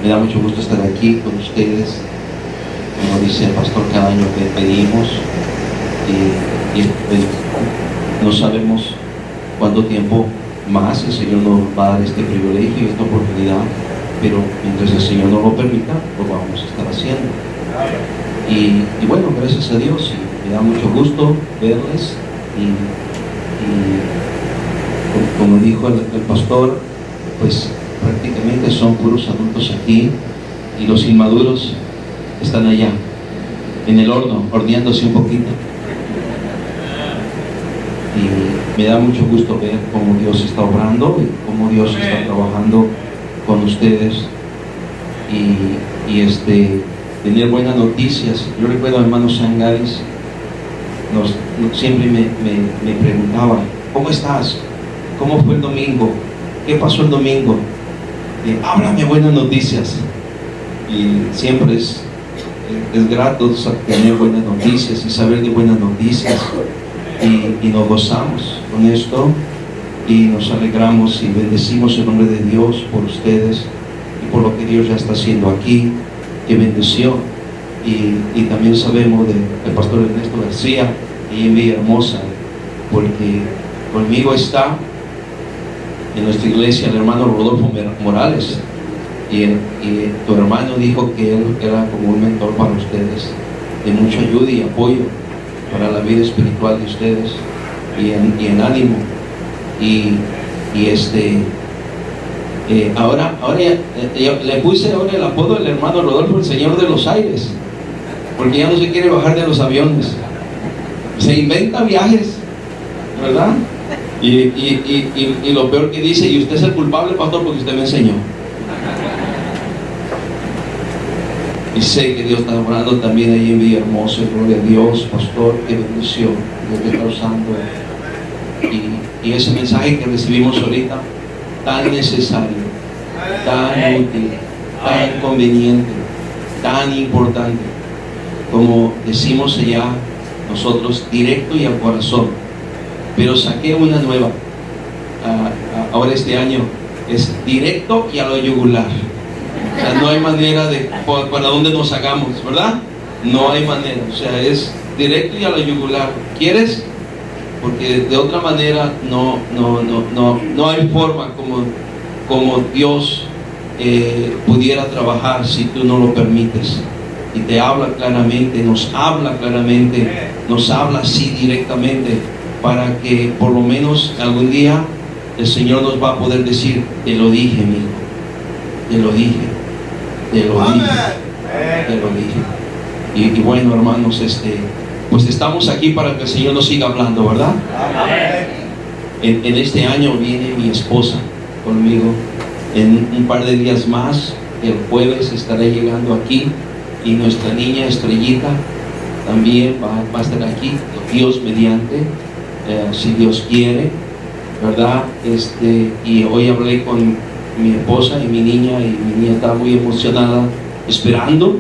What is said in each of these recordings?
Me da mucho gusto estar aquí con ustedes. Como dice el pastor, cada año que pedimos y pues, no sabemos cuánto tiempo más el Señor nos va a dar este privilegio y esta oportunidad, pero mientras el Señor nos lo permita, lo vamos a estar haciendo. Y bueno, gracias a Dios, y me da mucho gusto verles y como dijo el pastor, pues prácticamente son puros adultos aquí y los inmaduros están allá en el horno, horneándose un poquito. Y me da mucho gusto ver cómo Dios está obrando y cómo Dios está trabajando con ustedes y tener buenas noticias. Yo recuerdo a hermano Sangaris, siempre me preguntaba: ¿cómo estás? ¿Cómo fue el domingo? ¿Qué pasó el domingo? Háblame buenas noticias. Y siempre es grato tener buenas noticias y saber de buenas noticias, y nos gozamos con esto y nos alegramos y bendecimos el nombre de Dios por ustedes y por lo que Dios ya está haciendo aquí. Qué bendición. Y también sabemos del pastor Ernesto García y en Villahermosa, porque conmigo está en nuestra iglesia el hermano Rodolfo Morales, y tu hermano dijo que él era como un mentor para ustedes, de mucha ayuda y apoyo para la vida espiritual de ustedes y en ánimo. Ahora ya, le puse ahora el apodo del hermano Rodolfo, el Señor de los Aires, porque ya no se quiere bajar de los aviones, se inventa viajes, ¿verdad? Y lo peor que dice: y usted es el culpable, pastor, porque usted me enseñó. Y sé que Dios está obrando también ahí en Villahermosa. Gloria a Dios, pastor, qué bendición Dios te está usando. Y ese mensaje que recibimos ahorita, tan necesario, tan útil, tan conveniente, tan importante, como decimos allá nosotros, directo y al corazón. Pero saqué una nueva ahora este año, es directo y a lo yugular. O sea, no hay manera de para dónde nos hagamos, ¿verdad? No hay manera, o sea, es directo y a lo yugular. ¿Quieres? Porque de otra manera no hay forma como Dios pudiera trabajar si tú no lo permites. Y te habla claramente, nos habla claramente, nos habla así directamente, para que por lo menos algún día el Señor nos va a poder decir: te lo dije, mi hijo, te lo dije, te lo dije, te lo dije. Y bueno, hermanos, pues estamos aquí para que el Señor nos siga hablando, ¿verdad? En este año viene mi esposa conmigo. En un par de días más, el jueves, estaré llegando aquí, y nuestra niña Estrellita también va a estar aquí, Dios mediante, si Dios quiere, ¿verdad? Y hoy hablé con mi esposa y mi niña está muy emocionada, esperando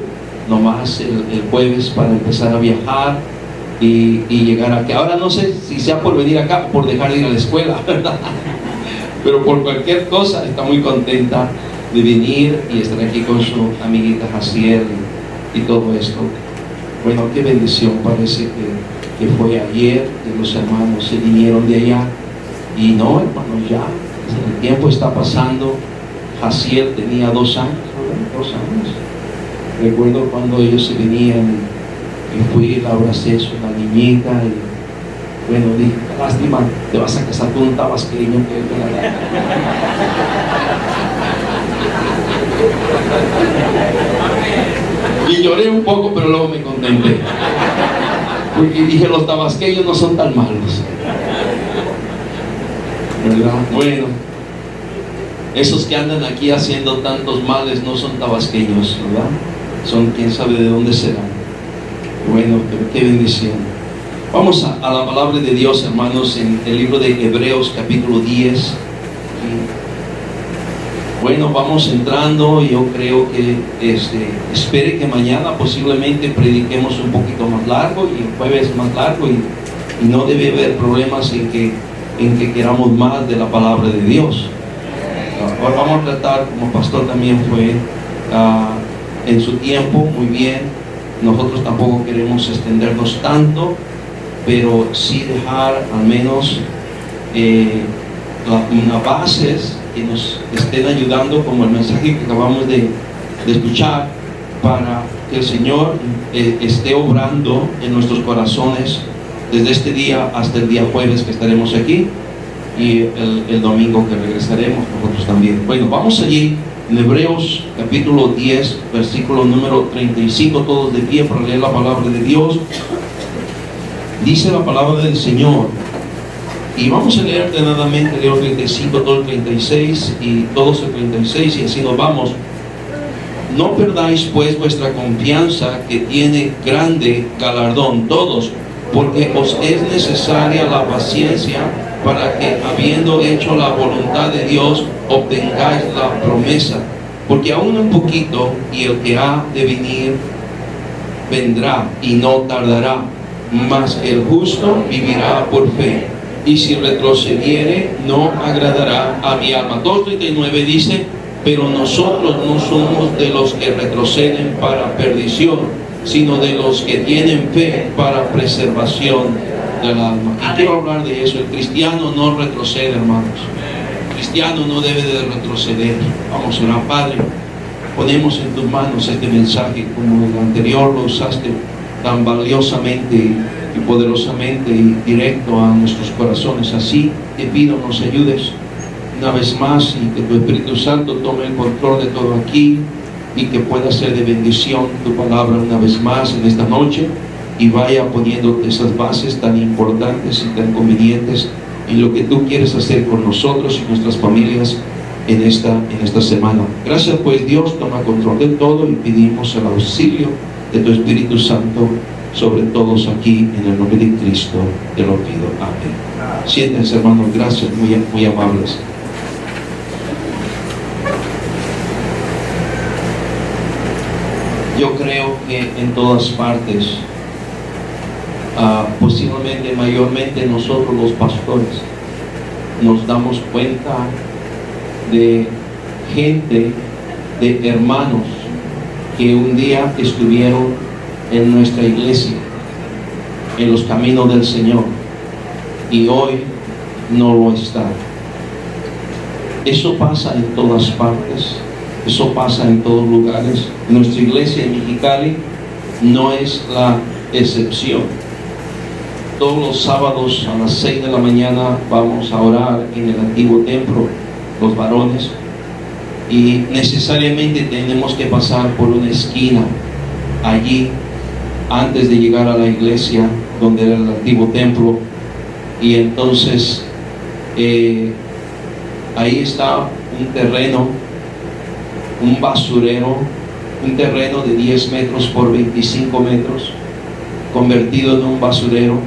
nomás el jueves para empezar a viajar y llegar acá. Ahora no sé si sea por venir acá o por dejar de ir a la escuela, ¿verdad? Pero por cualquier cosa está muy contenta de venir y estar aquí con su amiguita Jaciel y todo esto. Bueno, qué bendición. Parece que fue ayer que los hermanos se vinieron de allá. Y no, hermanos, ya el tiempo está pasando. Jaciel tenía 2 años, ¿verdad? 2 años. Recuerdo cuando ellos se venían y fui, la abracé, una niñita, y bueno, dije: lástima, te vas a casar con un tabasqueño y lloré un poco, pero luego me contenté, porque dije: los tabasqueños no son tan malos, ¿verdad? Bueno, esos que andan aquí haciendo tantos males no son tabasqueños, ¿verdad? Son quién sabe de dónde serán. Bueno, pero qué bendición. Vamos a la palabra de Dios, hermanos, en el libro de Hebreos capítulo 10. Bueno, vamos entrando. Yo creo que espere que mañana posiblemente prediquemos un poquito más largo y el jueves más largo, y no debe haber problemas en que queramos más de la palabra de Dios. Ahora vamos a tratar, como pastor también fue, en su tiempo, muy bien. Nosotros tampoco queremos extendernos tanto, pero sí dejar al menos unas bases que nos estén ayudando, como el mensaje que acabamos de escuchar, para que el Señor esté obrando en nuestros corazones desde este día hasta el día jueves que estaremos aquí, y el domingo que regresaremos nosotros también. Bueno, vamos allí en Hebreos capítulo 10, versículo número 35, todos de pie para leer la palabra de Dios. Dice la palabra del Señor, y vamos a leer ordenadamente Hebreos 35, todo el 36 y todos el 36, y así nos vamos. No perdáis pues vuestra confianza, que tiene grande galardón, todos, porque os es necesaria la paciencia, para que, habiendo hecho la voluntad de Dios, obtengáis la promesa. Porque aún un poquito, y el que ha de venir vendrá, y no tardará, mas el justo vivirá por fe, y si retrocediere, no agradará a mi alma. 2:39 dice: pero nosotros no somos de los que retroceden para perdición, sino de los que tienen fe para preservación del alma. Y quiero hablar de eso. El cristiano no retrocede, hermanos. El cristiano no debe de retroceder. Vamos a orar. Padre, ponemos en tus manos este mensaje, como el anterior lo usaste tan valiosamente y poderosamente y directo a nuestros corazones. Así te pido nos ayudes una vez más, y que tu Espíritu Santo tome el control de todo aquí, y que pueda ser de bendición tu palabra una vez más en esta noche, y vaya poniendo esas bases tan importantes y tan convenientes en lo que tú quieres hacer con nosotros y nuestras familias en esta semana. Gracias pues, Dios, toma control de todo, y pedimos el auxilio de tu Espíritu Santo sobre todos aquí, en el nombre de Cristo te lo pido. Amén. Siéntense, hermanos. Gracias, muy amables. Yo creo que en todas partes, posiblemente mayormente nosotros los pastores, nos damos cuenta de gente, de hermanos que un día estuvieron en nuestra iglesia, en los caminos del Señor, y hoy no lo están. Eso pasa en todas partes. Eso pasa en todos lugares. Nuestra iglesia en Mexicali no es la excepción. Todos los sábados a las 6 de la mañana vamos a orar en el antiguo templo, los varones, y necesariamente tenemos que pasar por una esquina allí antes de llegar a la iglesia donde era el antiguo templo. Y entonces ahí está un terreno, un basurero, un terreno de 10 metros por 25 metros, convertido en un basurero,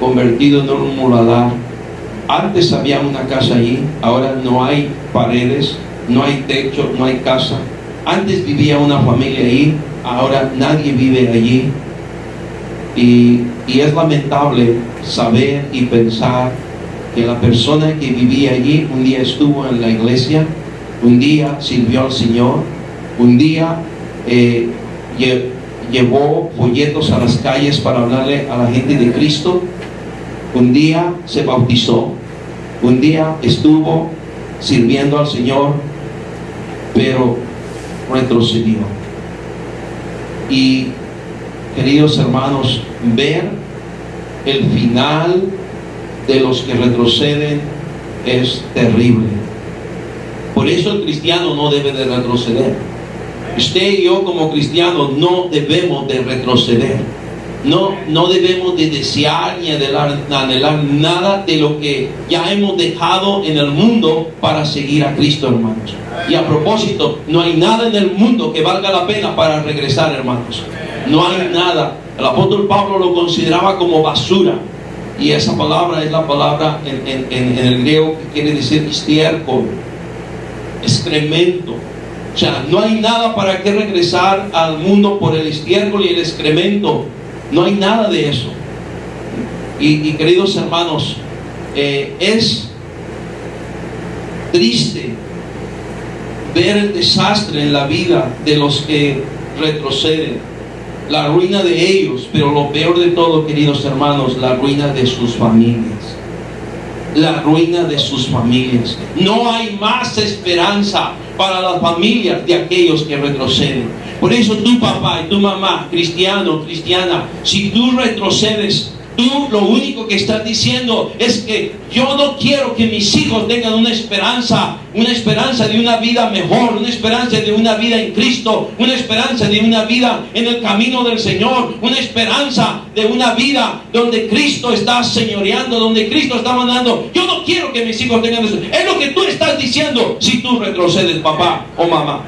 convertido en un muladar. Antes había una casa allí, ahora no hay paredes, no hay techo, no hay casa. Antes vivía una familia allí, ahora nadie vive allí. Y es lamentable saber y pensar que la persona que vivía allí un día estuvo en la iglesia, un día sirvió al Señor, un día llevó folletos a las calles para hablarle a la gente de Cristo, un día se bautizó, un día estuvo sirviendo al Señor, pero retrocedió. Y queridos hermanos, ver el final de los que retroceden es terrible. Por eso el cristiano no debe de retroceder. Usted y yo como cristianos no debemos de retroceder. No debemos de desear ni anhelar nada de lo que ya hemos dejado en el mundo para seguir a Cristo, hermanos. Y a propósito, no hay nada en el mundo que valga la pena para regresar, hermanos. No hay nada. El apóstol Pablo lo consideraba como basura. Y esa palabra es la palabra en el griego que quiere decir estiércol, excremento. O sea, no hay nada para que regresar al mundo por el estiércol y el excremento. No hay nada de eso. Y queridos hermanos, es triste ver el desastre en la vida de los que retroceden, la ruina de ellos, pero lo peor de todo, queridos hermanos, la ruina de sus familias. La ruina de sus familias. No hay más esperanza para las familias de aquellos que retroceden. Por eso tu papá y tu mamá, cristiano, cristiana, si tú retrocedes, tú lo único que estás diciendo es que yo no quiero que mis hijos tengan una esperanza de una vida mejor, una esperanza de una vida en Cristo, una esperanza de una vida en el camino del Señor, una esperanza de una vida donde Cristo está señoreando, donde Cristo está mandando. Yo no quiero que mis hijos tengan eso. Es lo que tú estás diciendo si tú retrocedes, papá o mamá.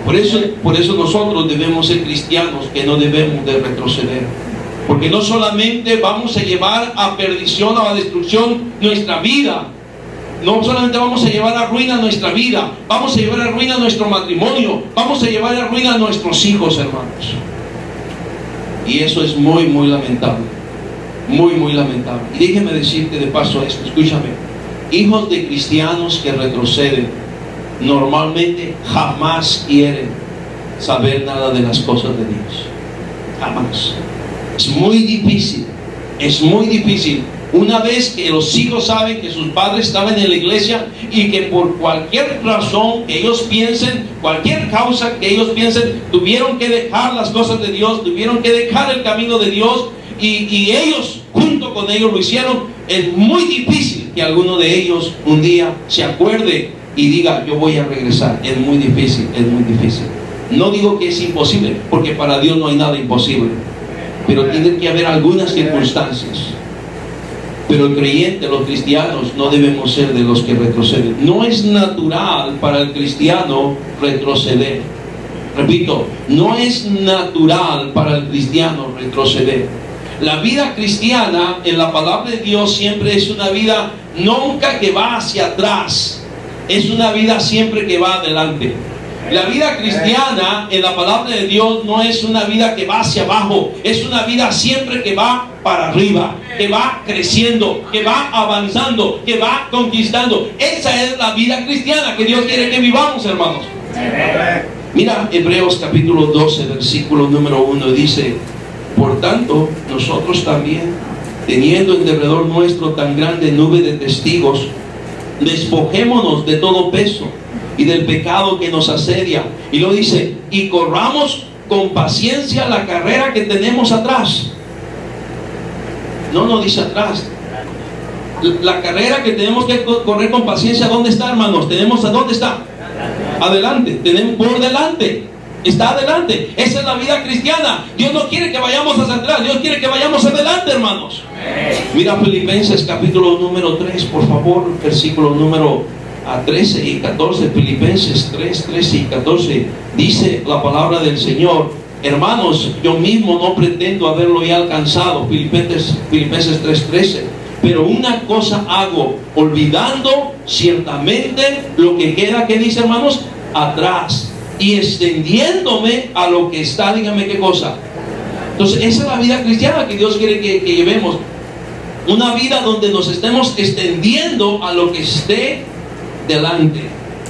Por eso nosotros debemos ser cristianos que no debemos de retroceder. Porque no solamente vamos a llevar a perdición o a destrucción nuestra vida, no solamente vamos a llevar a ruina nuestra vida, vamos a llevar a ruina nuestro matrimonio, vamos a llevar a ruina a nuestros hijos, hermanos. Y eso es muy, muy lamentable. Muy, muy lamentable. Y déjeme decirte de paso esto, escúchame. Hijos de cristianos que retroceden, normalmente jamás quieren saber nada de las cosas de Dios. Jamás. Es muy difícil, es muy difícil. Una vez que los hijos saben que sus padres estaban en la iglesia y que por cualquier razón que ellos piensen, cualquier causa que ellos piensen, tuvieron que dejar las cosas de Dios, tuvieron que dejar el camino de Dios y ellos junto con ellos lo hicieron, es muy difícil que alguno de ellos un día se acuerde y diga yo voy a regresar. Es muy difícil, es muy difícil. No digo que es imposible, porque para Dios no hay nada imposible. Pero tiene que haber algunas circunstancias. Pero el creyente, los cristianos, no debemos ser de los que retroceden. No es natural para el cristiano retroceder. Repito, no es natural para el cristiano retroceder. La vida cristiana en la palabra de Dios siempre es una vida nunca que va hacia atrás. Es una vida siempre que va adelante. La vida cristiana en la palabra de Dios no es una vida que va hacia abajo, es una vida siempre que va para arriba, que va creciendo, que va avanzando, que va conquistando. Esa es la vida cristiana que Dios quiere que vivamos, hermanos. Mira Hebreos capítulo 12, versículo número 1, dice: por tanto, nosotros también, teniendo en derredor nuestro tan grande nube de testigos, despojémonos de todo peso y del pecado que nos asedia. Y lo dice, y corramos con paciencia la carrera que tenemos atrás. No dice atrás. La carrera que tenemos que correr con paciencia, ¿dónde está, hermanos? Tenemos, ¿a dónde está? Adelante, tenemos por delante. Está adelante. Esa es la vida cristiana. Dios no quiere que vayamos hacia atrás, Dios quiere que vayamos adelante, hermanos. Mira Filipenses capítulo número 3, por favor, versículo número 13 y 14, Filipenses 3, 13 y 14, dice la palabra del Señor: hermanos, yo mismo no pretendo haberlo ya alcanzado, Filipenses 3, 13, pero una cosa hago, olvidando ciertamente lo que queda, ¿qué dice, hermanos? Atrás, y extendiéndome a lo que está, dígame qué cosa. Entonces esa es la vida cristiana que Dios quiere que llevemos, una vida donde nos estemos extendiendo a lo que esté delante.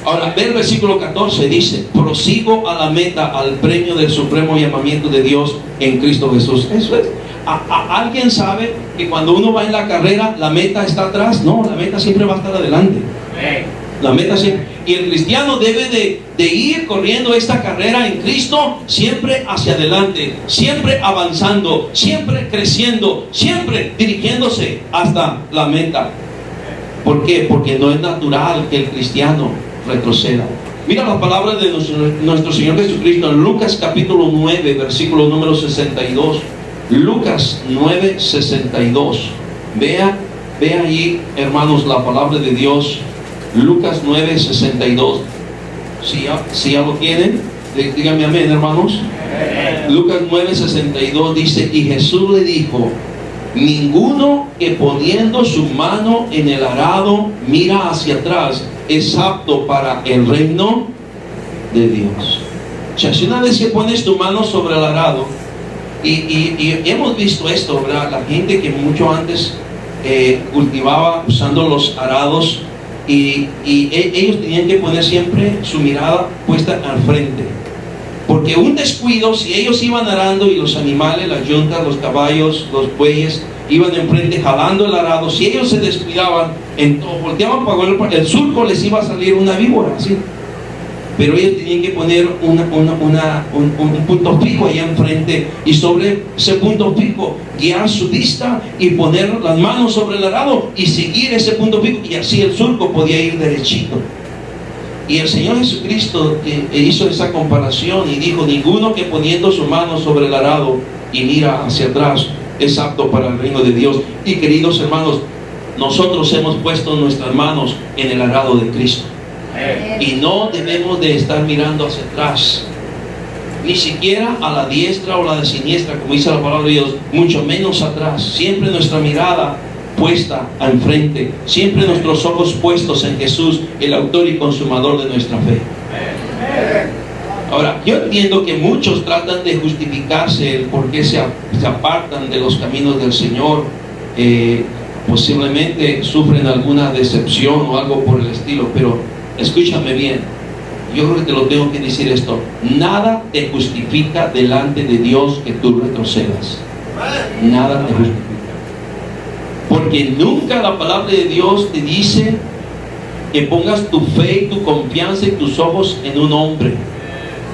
Ahora, ve el versículo 14, dice: prosigo a la meta, al premio del supremo llamamiento de Dios en Cristo Jesús. Eso es. ¿Alguien sabe que cuando uno va en la carrera, la meta está atrás? No, la meta siempre va a estar adelante. La meta siempre. Y el cristiano debe de ir corriendo esta carrera en Cristo siempre hacia adelante, siempre avanzando, siempre creciendo, siempre dirigiéndose hasta la meta. ¿Por qué? Porque no es natural que el cristiano retroceda. Mira las palabras de nuestro Señor Jesucristo en Lucas capítulo 9, versículo número 62. Lucas 9, 62. Vea allí, hermanos, la palabra de Dios. Lucas 9, 62. Si ya lo tienen, díganme amén, hermanos. Lucas 9, 62 dice: y Jesús le dijo: ninguno que poniendo su mano en el arado mira hacia atrás es apto para el reino de Dios. O sea, si una vez que pones tu mano sobre el arado, y hemos visto esto, ¿verdad? La gente que mucho antes cultivaba usando los arados ellos tenían que poner siempre su mirada puesta al frente. Porque un descuido, si ellos iban arando y los animales, las yuntas, los caballos, los bueyes, iban enfrente jalando el arado, si ellos se descuidaban, volteaban para el surco, les iba a salir una víbora, así. Pero ellos tenían que poner un punto fijo allá enfrente, y sobre ese punto fijo guiar su vista y poner las manos sobre el arado y seguir ese punto fijo, y así el surco podía ir derechito. Y el Señor Jesucristo hizo esa comparación y dijo: ninguno que poniendo su mano sobre el arado y mira hacia atrás es apto para el reino de Dios. Y queridos hermanos, nosotros hemos puesto nuestras manos en el arado de Cristo. Y no debemos de estar mirando hacia atrás, ni siquiera a la diestra o la siniestra, como dice la palabra de Dios, mucho menos atrás. Siempre nuestra mirada puesta al frente, siempre nuestros ojos puestos en Jesús, el autor y consumador de nuestra fe. Ahora, yo entiendo que muchos tratan de justificarse el por qué se apartan de los caminos del Señor. Posiblemente sufren alguna decepción o algo por el estilo, pero escúchame bien, yo creo que te lo tengo que decir esto: nada te justifica delante de Dios que tú retrocedas. Nada te justifica. Porque nunca la palabra de Dios te dice que pongas tu fe y tu confianza y tus ojos en un hombre.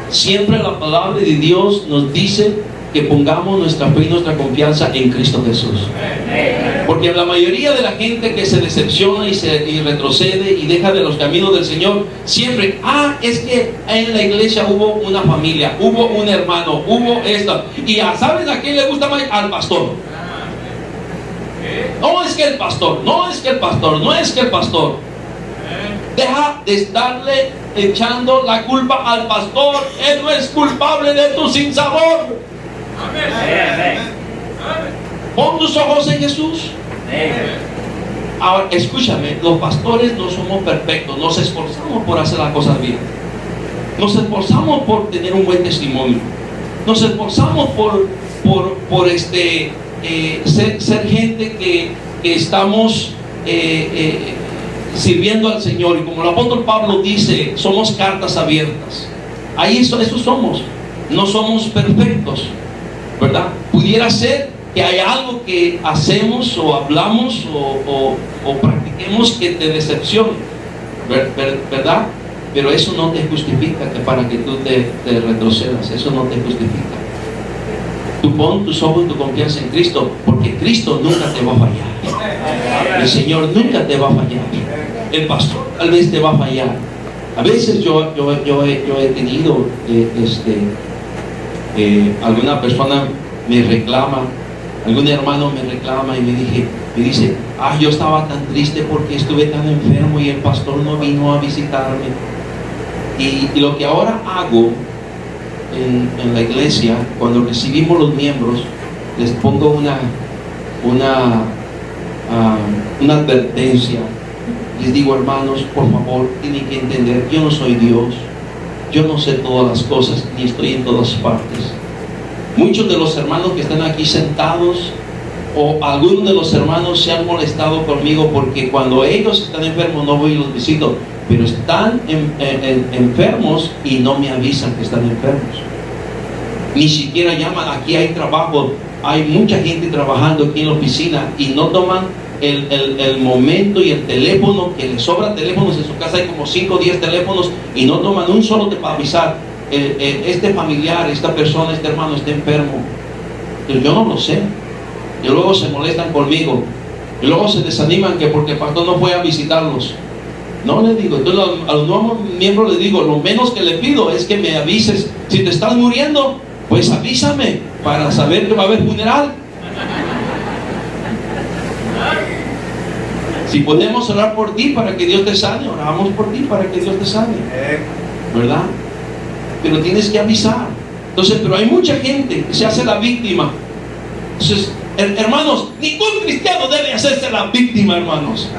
Siempre la palabra de Dios nos dice que pongamos nuestra fe y nuestra confianza en Cristo Jesús. Porque la mayoría de la gente que se decepciona y retrocede y deja de los caminos del Señor, siempre, es que en la iglesia hubo una familia, hubo un hermano, hubo esto, y ¿saben a quién le gusta más? Al pastor. No es que el pastor, no es que el pastor, no es que el pastor. Deja de estarle echando la culpa al pastor. Él no es culpable de tu sinsabor. Pon tus ojos en Jesús. Ahora, escúchame, los pastores no somos perfectos. Nos esforzamos por hacer las cosas bien. Nos esforzamos por tener un buen testimonio. Nos esforzamos por ser gente que estamos sirviendo al Señor. Y como el apóstol Pablo dice, somos cartas abiertas. Ahí eso somos. No somos perfectos, ¿verdad? Pudiera ser que hay algo que hacemos o hablamos o practiquemos que te decepcione, ¿verdad? Pero eso no te justifica que para que tú te retrocedas. Eso no te justifica. Tú pon tus ojos y tu confianza en Cristo, porque Cristo nunca te va a fallar. El Señor nunca te va a fallar. El pastor tal vez te va a fallar. A veces yo he tenido alguna persona me reclama, algún hermano me reclama y me dice: yo estaba tan triste porque estuve tan enfermo y el pastor no vino a visitarme. Y lo que ahora hago en la iglesia, cuando recibimos los miembros, les pongo una advertencia. Les digo: hermanos, por favor, tienen que entender, yo no soy Dios, yo no sé todas las cosas, ni estoy en todas partes. Muchos de los hermanos que están aquí sentados, o algunos de los hermanos, se han molestado conmigo porque cuando ellos están enfermos no voy y los visito, pero están enfermos y no me avisan que están enfermos. Ni siquiera llaman. Aquí hay trabajo, hay mucha gente trabajando aquí en la oficina y no toman el momento y el teléfono, que les sobran teléfonos en su casa. Hay como 5 o 10 teléfonos y no toman un solo para avisar: este familiar, esta persona, este hermano está enfermo. Pero yo no lo sé. Y luego se molestan conmigo y luego se desaniman que porque el pastor no fue a visitarlos. No le digo. Entonces a los nuevos miembros les digo: lo menos que le pido es que me avises. Si te estás muriendo, pues avísame para saber que va a haber funeral. Si podemos orar por ti para que Dios te sane, oramos por ti para que Dios te sane, ¿verdad? Pero tienes que avisar. Entonces, pero hay mucha gente que se hace la víctima. Entonces, hermanos, ningún cristiano debe hacerse la víctima, hermanos.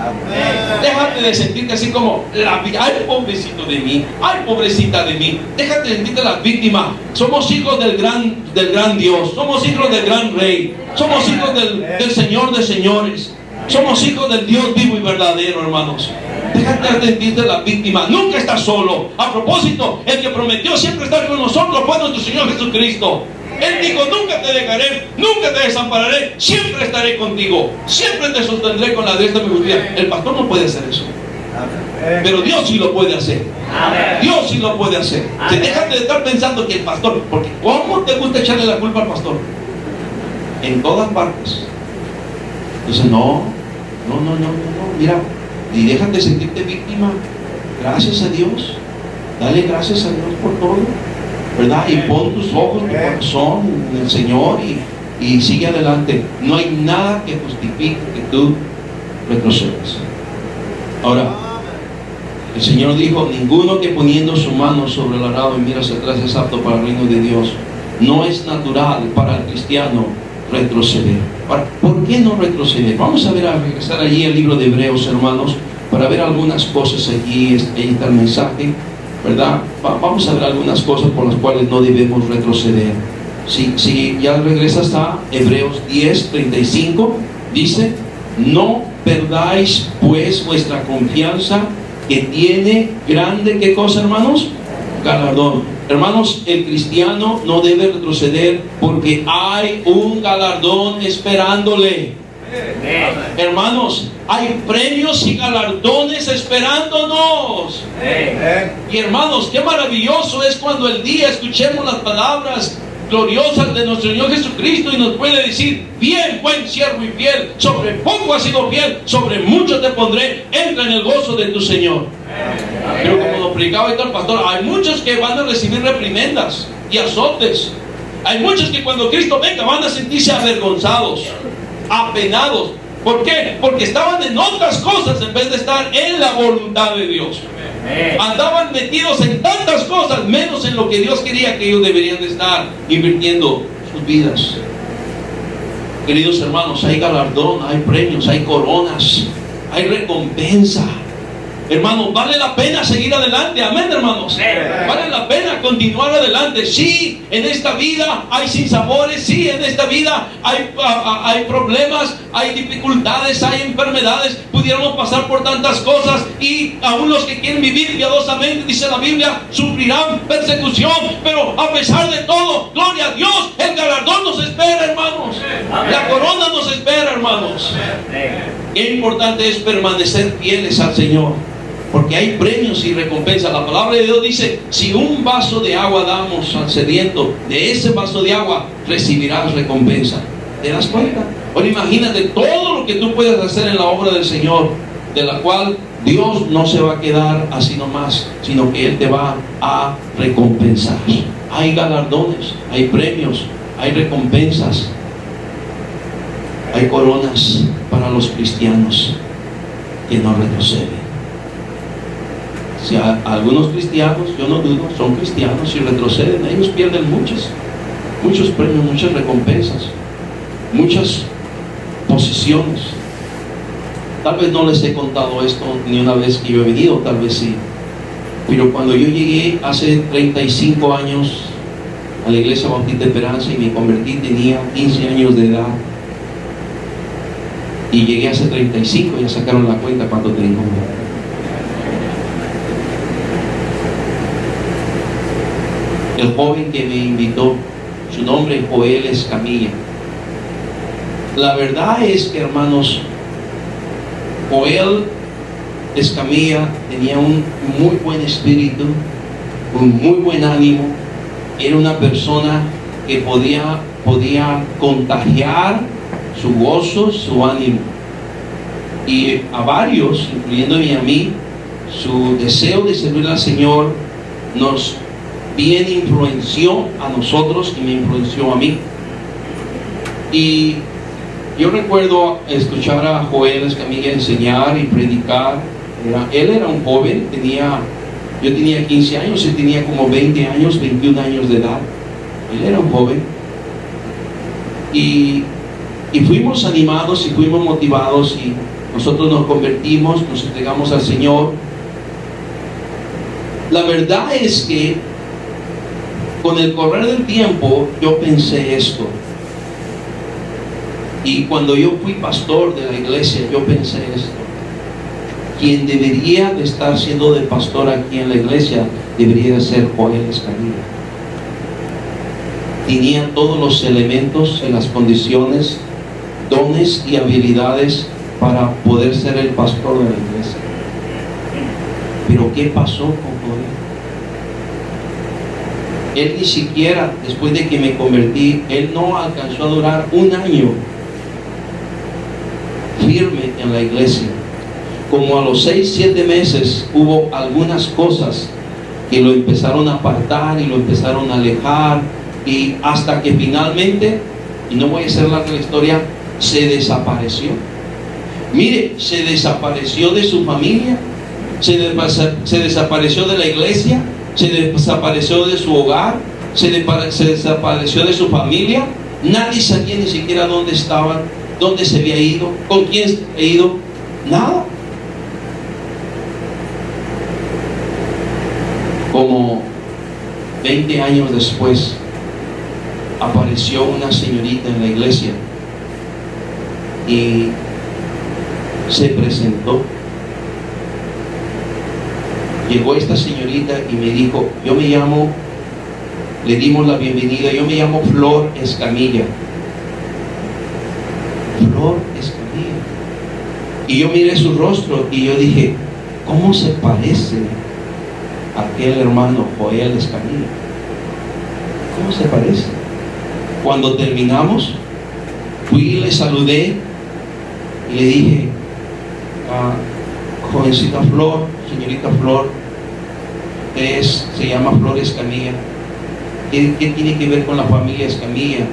Déjate de sentirte así como ay, pobrecito de mí, ay, pobrecita de mí. Déjate de sentirte la víctima. Somos hijos del gran Dios. Somos hijos del gran Rey. Somos hijos del Señor de señores. Somos hijos del Dios vivo y verdadero, hermanos. Déjate de sentirte la víctima. Nunca estás solo. A propósito, el que prometió siempre estar con nosotros fue nuestro Señor Jesucristo. Él dijo: nunca te dejaré, nunca te desampararé, siempre estaré contigo, siempre te sostendré con la diestra de mi justicia. El pastor no puede hacer eso, pero Dios sí lo puede hacer. Dios sí lo puede hacer. Déjate de estar pensando que el pastor, porque ¿cómo te gusta echarle la culpa al pastor? En todas partes. Entonces no, mira, y déjate de sentirte víctima. Gracias a Dios, dale gracias a Dios por todo, ¿verdad? Y pon tus ojos, tu corazón en el Señor y sigue adelante. No hay nada que justifique que tú retrocedas. Ahora, el Señor dijo: ninguno que poniendo su mano sobre el arado y mira hacia atrás es apto para el reino de Dios. No es natural para el cristiano retroceder. Ahora, ¿por qué no retroceder? Vamos a regresar allí al libro de Hebreos, hermanos, para ver algunas cosas allí. Ahí está el mensaje, ¿verdad? Vamos a ver algunas cosas por las cuales no debemos retroceder. Si ya regresas a Hebreos 10:35, dice: no perdáis pues vuestra confianza, que tiene grande, ¿qué cosa, hermanos? Galardón. Hermanos, el cristiano no debe retroceder porque hay un galardón esperándole. Hermanos, hay premios y galardones esperándonos. Y hermanos, qué maravilloso es cuando el día escuchemos las palabras gloriosas de nuestro Señor Jesucristo y nos puede decir: bien, buen siervo y fiel, sobre poco has sido fiel, sobre mucho te pondré, entra en el gozo de tu Señor. Pero como lo predicaba el pastor, hay muchos que van a recibir reprimendas y azotes. Hay muchos que cuando Cristo venga van a sentirse avergonzados, apenados. ¿Por qué? Porque estaban en otras cosas en vez de estar en la voluntad de Dios. Andaban metidos en tantas cosas, menos en lo que Dios quería que ellos deberían de estar invirtiendo sus vidas. Queridos hermanos, hay galardón, hay premios, hay coronas, hay recompensa. Hermanos, vale la pena seguir adelante. Amén, hermanos. Vale la pena continuar adelante. Sí, en esta vida hay sinsabores. Sí, en esta vida hay problemas, hay dificultades, hay enfermedades. Pudiéramos pasar por tantas cosas. Y aún los que quieren vivir piadosamente, dice la Biblia, sufrirán persecución. Pero a pesar de todo, gloria a Dios, el galardón nos espera, hermanos. La corona nos espera, hermanos. Qué importante es permanecer fieles al Señor, porque hay premios y recompensas. La palabra de Dios dice: si un vaso de agua damos al sediento, de ese vaso de agua recibirás recompensa. ¿Te das cuenta? Ahora imagínate todo lo que tú puedes hacer en la obra del Señor, de la cual Dios no se va a quedar así nomás, sino que Él te va a recompensar. Hay galardones, hay premios, hay recompensas, hay coronas para los cristianos que no retroceden. Si algunos cristianos, yo no dudo, son cristianos y retroceden, ellos pierden muchos premios, muchas recompensas, muchas posiciones. Tal vez no les he contado esto ni una vez que yo he venido, tal vez sí, pero cuando yo llegué hace 35 años a la Iglesia Bautista de Esperanza y me convertí, tenía 15 años de edad, y llegué hace 35, ya sacaron la cuenta cuánto tengo. El joven que me invitó, su nombre es Joel Escamilla. La verdad es que, hermanos, Joel Escamilla tenía un muy buen espíritu, un muy buen ánimo. Era una persona que podía contagiar su gozo, su ánimo. Y a varios, incluyéndome a mí, su deseo de servir al Señor nos bien influenció a nosotros y me influenció a mí. Y yo recuerdo escuchar a Joel Escamilla enseñar y predicar. Él era un joven, yo tenía 15 años, él tenía como 20 años, 21 años de edad. Él era un joven. Y fuimos animados y fuimos motivados y nosotros nos convertimos, nos entregamos al Señor. La verdad es que con el correr del tiempo yo pensé esto, y cuando yo fui pastor de la iglesia yo pensé esto: quien debería de estar siendo de pastor aquí en la iglesia debería de ser Joel Escamilla. Tenía todos los elementos y las condiciones, dones y habilidades para poder ser el pastor de la iglesia. Pero ¿qué pasó con Joel? Él ni siquiera, después de que me convertí, él no alcanzó a durar un año firme en la iglesia. Como a los 6, 7 meses hubo algunas cosas que lo empezaron a apartar y lo empezaron a alejar, y hasta que finalmente, y no voy a hacer larga la historia, se desapareció. Mire, se desapareció de su familia, se desapareció de la iglesia, se desapareció de su hogar, se desapareció de su familia. Nadie sabía ni siquiera dónde estaban, dónde se había ido, con quién se había ido, nada. Como 20 años después, apareció una señorita en la iglesia y se presentó. Llegó esta señorita y me dijo, yo me llamo, le dimos la bienvenida, yo me llamo Flor Escamilla. Flor Escamilla. Y yo miré su rostro y yo dije, ¿cómo se parece a aquel hermano Joel Escamilla? ¿Cómo se parece? Cuando terminamos, fui y le saludé y le dije, jovencita Flor, señorita Flor, se llama Flor Escamilla. ¿Qué tiene que ver con la familia Escamilla?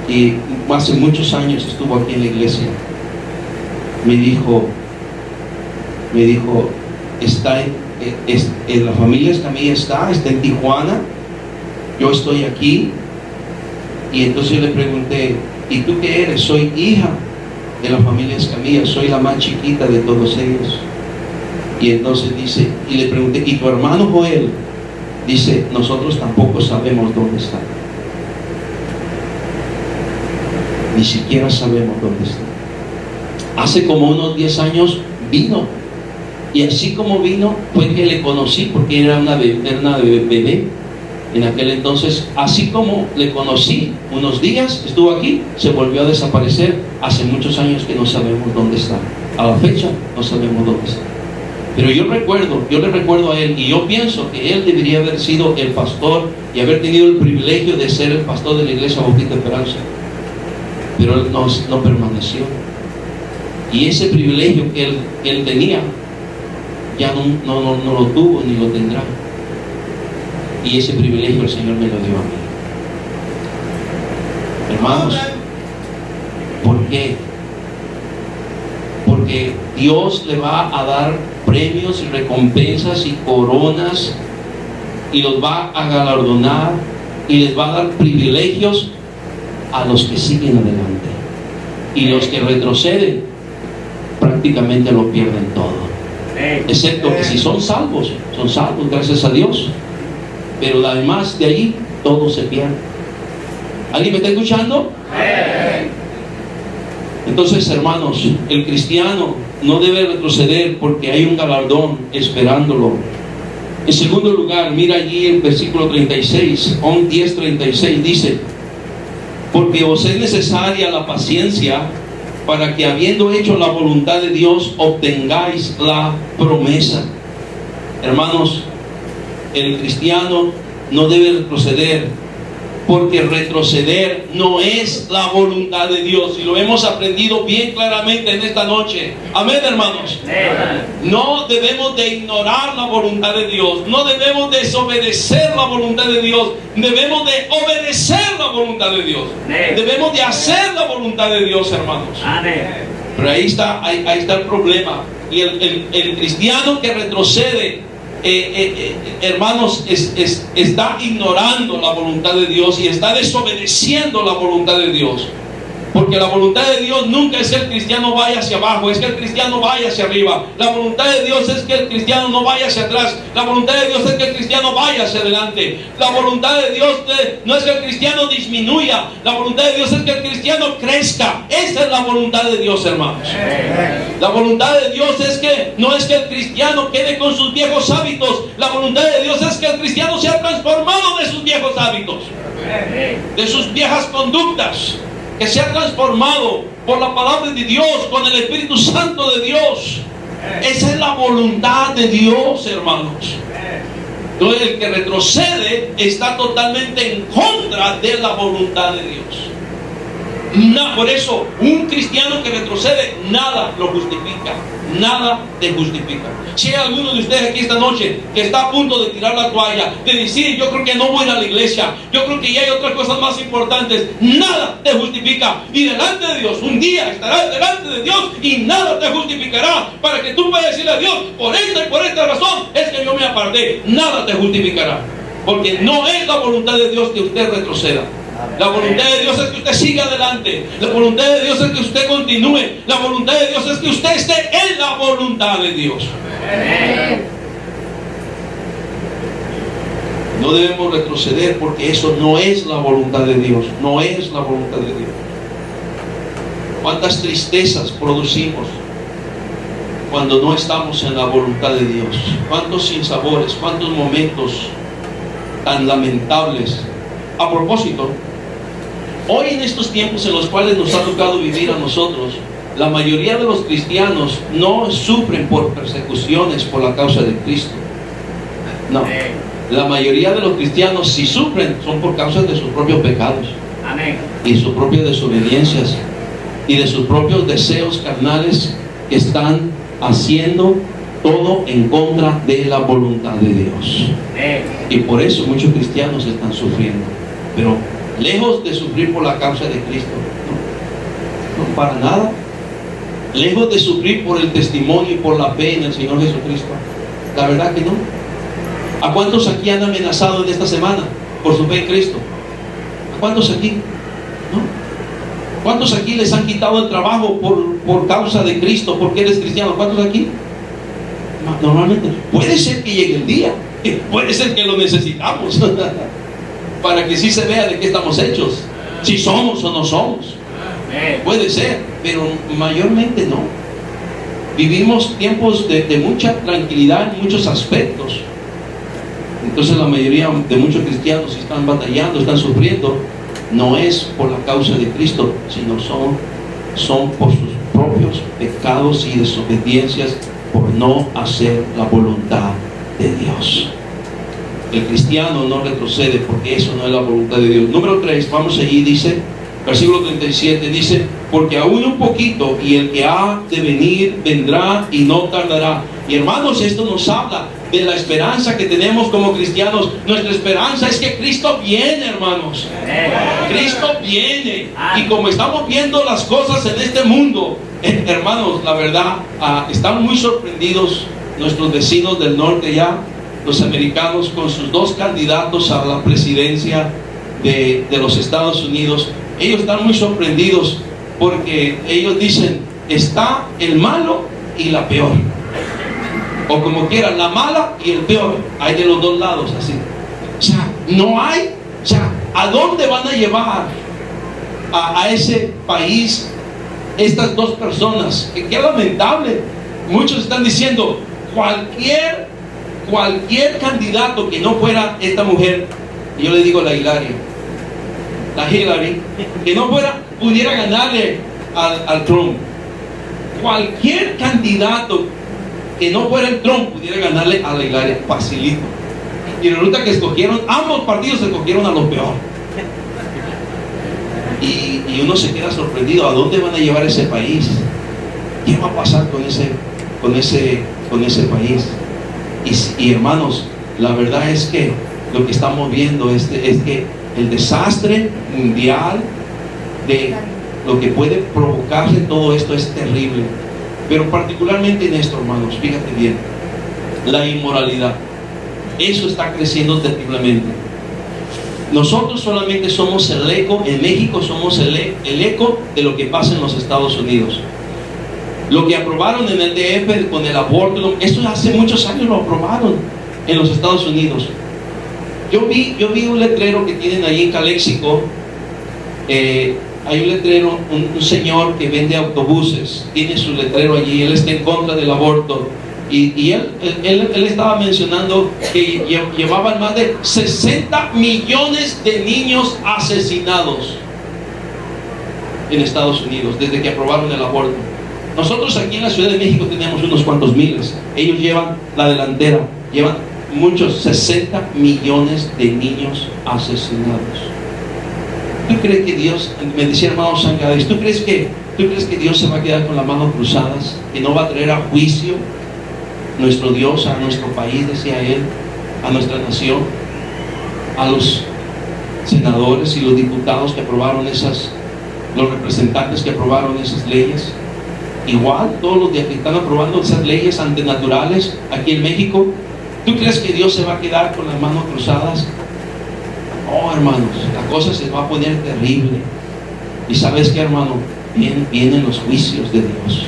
Que hace muchos años estuvo aquí en la iglesia. Me dijo, está en la familia Escamilla está en Tijuana, yo estoy aquí. Y entonces yo le pregunté, ¿y tú qué eres? Soy hija de la familia Escamilla, soy la más chiquita de todos ellos. Y entonces dice, y le pregunté, ¿y tu hermano Joel? Dice, nosotros tampoco sabemos dónde está. Ni siquiera sabemos dónde está. Hace como unos 10 años vino. Y así como vino, fue que le conocí, porque era una bebé en aquel entonces. Así como le conocí, unos días estuvo aquí, se volvió a desaparecer. Hace muchos años que no sabemos dónde está. A la fecha no sabemos dónde está. Pero yo le recuerdo a él, y yo pienso que él debería haber sido el pastor y haber tenido el privilegio de ser el pastor de la Iglesia Bautista Esperanza. Pero él no permaneció. Y ese privilegio que él tenía, ya no lo tuvo ni lo tendrá. Y ese privilegio el Señor me lo dio a mí. Hermanos, ¿por qué? Porque Dios le va a dar premios y recompensas y coronas, y los va a galardonar y les va a dar privilegios a los que siguen adelante. Y los que retroceden prácticamente lo pierden todo, excepto que si son salvos, gracias a Dios. Pero además de ahí todo se pierde. ¿Alguien me está escuchando? Entonces, hermanos, el cristiano no debe retroceder porque hay un galardón esperándolo. En segundo lugar, mira allí el versículo 36, 10:36 dice, porque os es necesaria la paciencia para que, habiendo hecho la voluntad de Dios, obtengáis la promesa. Hermanos, el cristiano no debe retroceder, porque retroceder no es la voluntad de Dios, y lo hemos aprendido bien claramente en esta noche. Amén, hermanos. No debemos de ignorar la voluntad de Dios, no debemos desobedecer la voluntad de Dios, debemos de obedecer la voluntad de Dios, debemos de hacer la voluntad de Dios, hermanos. Pero ahí está el problema. Y el cristiano que retrocede, hermanos, está ignorando la voluntad de Dios y está desobedeciendo la voluntad de Dios. Porque la voluntad de Dios nunca es que el cristiano vaya hacia abajo, es que el cristiano vaya hacia arriba. La voluntad de Dios es que el cristiano no vaya hacia atrás. La voluntad de Dios es que el cristiano vaya hacia adelante. La voluntad de Dios no es que el cristiano disminuya. La voluntad de Dios es que el cristiano crezca. Esa es la voluntad de Dios, hermanos. La voluntad de Dios es que no es que el cristiano quede con sus viejos hábitos. La voluntad de Dios es que el cristiano sea transformado de sus viejos hábitos, de sus viejas conductas, que sea transformado por la palabra de Dios, con el Espíritu Santo de Dios. Esa es la voluntad de Dios, hermanos. Entonces el que retrocede está totalmente en contra de la voluntad de Dios. Por eso un cristiano que retrocede, nada lo justifica. Nada te justifica. Si hay alguno de ustedes aquí esta noche que está a punto de tirar la toalla, de decir, yo creo que no voy a ir a la iglesia, yo creo que ya hay otras cosas más importantes, nada te justifica. Y delante de Dios, un día estarás delante de Dios y nada te justificará, para que tú puedas decirle a Dios, por esta y por esta razón es que yo me aparté. Nada te justificará, porque no es la voluntad de Dios que usted retroceda. La voluntad de Dios es que usted siga adelante. La voluntad de Dios es que usted continúe. La voluntad de Dios es que usted esté en la voluntad de Dios. No debemos retroceder, porque eso no es la voluntad de Dios. No es la voluntad de Dios. ¿Cuántas tristezas producimos cuando no estamos en la voluntad de Dios? ¿Cuántos sinsabores? ¿Cuántos momentos tan lamentables? A propósito, hoy en estos tiempos en los cuales nos ha tocado vivir a nosotros, la mayoría de los cristianos no sufren por persecuciones por la causa de Cristo. No, la mayoría de los cristianos, si sufren, son por causa de sus propios pecados. Amén. Y sus propias desobediencias y de sus propios deseos carnales, que están haciendo todo en contra de la voluntad de Dios. Y por eso muchos cristianos están sufriendo. Pero lejos de sufrir por la causa de Cristo, no para nada. Lejos de sufrir por el testimonio y por la fe en el Señor Jesucristo, la verdad que no. ¿A cuántos aquí han amenazado en esta semana por su fe en Cristo? ¿A cuántos aquí? ¿No? ¿Cuántos aquí les han quitado el trabajo por causa de Cristo, porque eres cristiano? ¿Cuántos aquí? Normalmente puede ser que llegue el día, puede ser que lo necesitamos para que sí se vea de qué estamos hechos, si somos o no somos. Puede ser, pero mayormente no. Vivimos tiempos de mucha tranquilidad en muchos aspectos. Entonces la mayoría de muchos cristianos están batallando, están sufriendo. No es por la causa de Cristo, sino son por sus propios pecados y desobediencias, por no hacer la voluntad de Dios. El cristiano no retrocede, porque eso no es la voluntad de Dios. Número 3, vamos allí, dice, versículo 37, dice, porque aún un poquito, y el que ha de venir, vendrá y no tardará. Y hermanos, esto nos habla de la esperanza que tenemos como cristianos. Nuestra esperanza es que Cristo viene, hermanos. Cristo viene. Y como estamos viendo las cosas en este mundo, hermanos, la verdad, están muy sorprendidos nuestros vecinos del norte ya, los americanos, con sus dos candidatos a la presidencia de los Estados Unidos. Ellos están muy sorprendidos, porque ellos dicen, está el malo y la peor, o como quieran, la mala y el peor. Hay de los dos lados, así. O sea, no hay, o sea, ¿a dónde van a llevar a ese país estas dos personas? Qué lamentable. Muchos están diciendo, cualquier candidato que no fuera esta mujer, y yo le digo la Hillary, que no pudiera ganarle al Trump. Cualquier candidato que no fuera el Trump pudiera ganarle a la Hillary facilito. Y resulta que ambos partidos escogieron a lo peor. Y uno se queda sorprendido. ¿A dónde van a llevar ese país? ¿Qué va a pasar con ese país? Y hermanos, la verdad es que lo que estamos viendo es que el desastre mundial de lo que puede provocarse todo esto es terrible. Pero particularmente en esto, hermanos, fíjate bien, la inmoralidad, eso está creciendo terriblemente. Nosotros solamente somos el eco, en México somos el eco de lo que pasa en los Estados Unidos. Lo que aprobaron en el DF con el aborto, esto hace muchos años lo aprobaron en los Estados Unidos. Yo vi un letrero que tienen ahí en Calexico. Hay un letrero, un señor que vende autobuses, tiene su letrero allí, él está en contra del aborto. Y él estaba mencionando que llevaban más de 60 millones de niños asesinados en Estados Unidos desde que aprobaron el aborto. Nosotros aquí en la Ciudad de México tenemos unos cuantos miles. Ellos llevan la delantera, llevan muchos, 60 millones de niños asesinados. ¿Tú crees que Dios, me decía hermano Sangadis, ¿tú crees que Dios se va a quedar con las manos cruzadas? ¿Que no va a traer a juicio nuestro Dios a nuestro país, decía él, a nuestra nación, a los senadores y los diputados que aprobaron los representantes que aprobaron esas leyes? Igual todos los que están aprobando esas leyes antinaturales aquí en México, ¿tú crees que Dios se va a quedar con las manos cruzadas? No, hermanos, la cosa se va a poner terrible. Y ¿sabes qué, hermano? Vienen los juicios de Dios